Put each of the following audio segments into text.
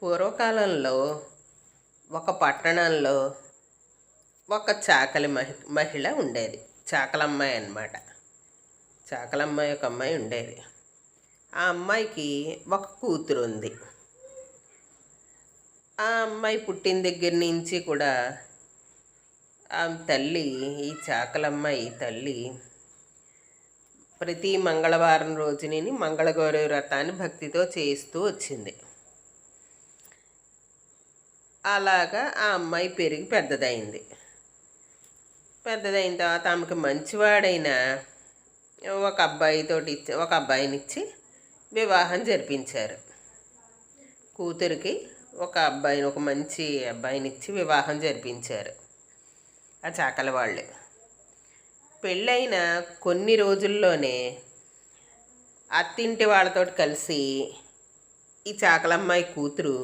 పూర్వకాలంలో ఒక పట్టణంలో ఒక చాకలి మహిళ ఉండేది. చాకలమ్మాయి అన్నమాట. చాకలమ్మాయి ఒక అమ్మాయి ఉండేది. ఆ అమ్మాయికి ఒక కూతురు ఉంది. ఆ అమ్మాయి పుట్టిన దగ్గర నుంచి కూడా ఆమె తల్లి, ఈ చాకలమ్మాయి తల్లి ప్రతి మంగళవారం రోజుని మంగళగౌరి వ్రతాన్ని భక్తితో చేస్తూ వచ్చింది. అలాగా ఆ అమ్మాయి పెరిగి పెద్దదైంది. పెద్దదైన తర్వాత ఆమెకు మంచివాడైన ఒక అబ్బాయినిచ్చి వివాహం జరిపించారు. కూతురికి ఒక మంచి అబ్బాయినిచ్చి వివాహం జరిపించారు ఆ చాకలి వాళ్ళు. పెళ్ళైన కొన్ని రోజుల్లోనే అత్తింటి వాళ్ళతో కలిసి ఈ చాకలమ్మాయి కూతురు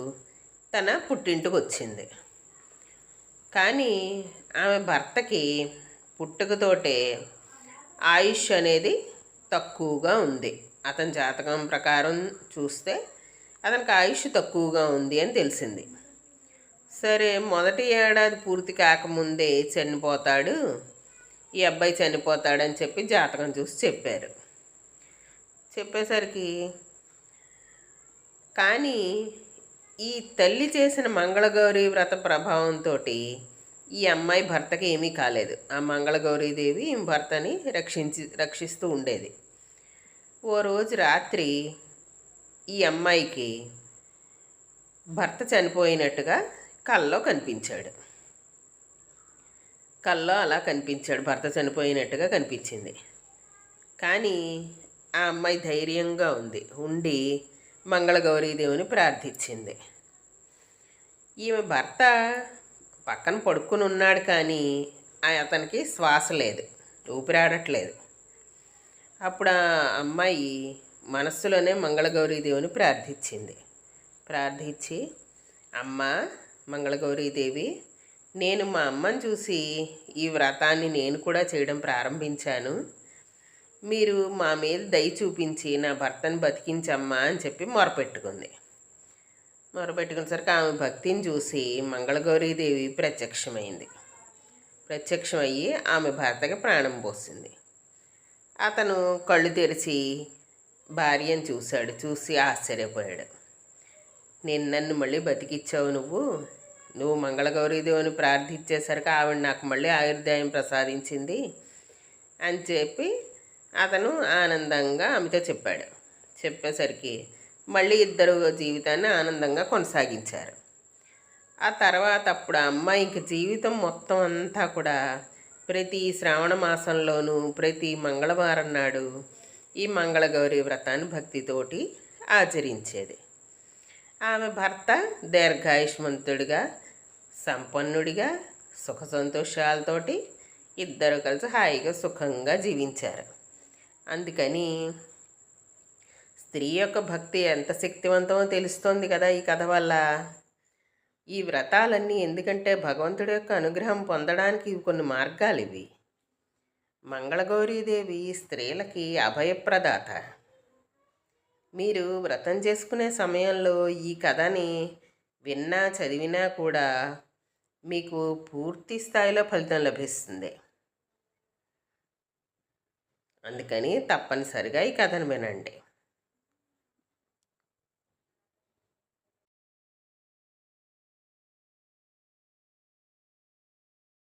తన పుట్టింటికి వచ్చింది. కానీ ఆమె భర్తకి పుట్టుకతోటే ఆయుష్ అనేది తక్కువగా ఉంది. అతని జాతకం ప్రకారం చూస్తే అతనికి ఆయుష్ తక్కువగా ఉంది అని తెలిసింది. సరే, మొదటి ఏడాది పూర్తి కాకముందే ఈ అబ్బాయి చనిపోతాడని చెప్పి జాతకం చూసి చెప్పారు. చెప్పేసరికి కానీ ఈ తల్లి చేసిన మంగళగౌరి వ్రత ప్రభావంతో ఈ అమ్మాయి భర్తకి ఏమీ కాలేదు. ఆ మంగళగౌరీదేవి భర్తని రక్షిస్తూ ఉండేది. ఓ రోజు రాత్రి ఈ అమ్మాయికి భర్త చనిపోయినట్టుగా కల్లో కనిపించాడు. కల్లో అలా కనిపించాడు, భర్త చనిపోయినట్టుగా కనిపించింది. కానీ ఆ అమ్మాయి ధైర్యంగా ఉండి మంగళగౌరీదేవిని ప్రార్థించింది. ఈమె భర్త పక్కన పడుకుని ఉన్నాడు, కానీ అతనికి శ్వాస లేదు, ఊపిరాడట్లేదు. అప్పుడు ఆ అమ్మాయి మనస్సులోనే మంగళగౌరీదేవిని ప్రార్థించి, అమ్మ మంగళగౌరీదేవి, నేను మా అమ్మని చూసి ఈ వ్రతాన్ని నేను కూడా చేయడం ప్రారంభించాను. మీరు మా మీద దయ చూపించి నా భర్తను బతికించమ్మా అని చెప్పి మొరపెట్టుకునేసరికి ఆమె భక్తిని చూసి మంగళగౌరీదేవి ప్రత్యక్షమయ్యి ఆమె భర్తకి ప్రాణం పోసింది. అతను కళ్ళు తెరిచి భార్యను చూసి ఆశ్చర్యపోయాడు. నన్ను మళ్ళీ బతికిచ్చావు, నువ్వు మంగళగౌరీదేవిని ప్రార్థించేసరికి ఆవిడ నాకు మళ్ళీ ఆయుర్దాయం ప్రసాదించింది అని చెప్పి అతను ఆనందంగా ఆమెతో చెప్పేసరికి మళ్ళీ ఇద్దరు జీవితాన్ని ఆనందంగా కొనసాగించారు. ఆ తర్వాత అప్పుడు ఆ అమ్మాయి ఇంక జీవితం మొత్తం అంతా కూడా ప్రతి శ్రావణ మాసంలోనూ ప్రతి మంగళవారం నాడు ఈ మంగళగౌరి వ్రతాన్ని భక్తితోటి ఆచరించేది. ఆమె భర్త దీర్ఘాయుష్మంతుడిగా, సంపన్నుడిగా, సుఖ సంతోషాలతోటి ఇద్దరు కలిసి హాయిగా సుఖంగా జీవించారు. అందుకని స్త్రీ యొక్క భక్తి ఎంత శక్తివంతమో తెలుస్తోంది కదా ఈ కథ వల్ల. ఈ వ్రతాలన్నీ ఎందుకంటే భగవంతుడి యొక్క అనుగ్రహం పొందడానికి కొన్ని మార్గాలు ఇవి. మంగళగౌరీదేవి స్త్రీలకి అభయప్రదాత. మీరు వ్రతం చేసుకునే సమయంలో ఈ కథని చదివినా కూడా మీకు పూర్తి స్థాయిలో ఫలితం లభిస్తుంది. అందుకని తప్పనిసరిగా ఈ కథను వినండి.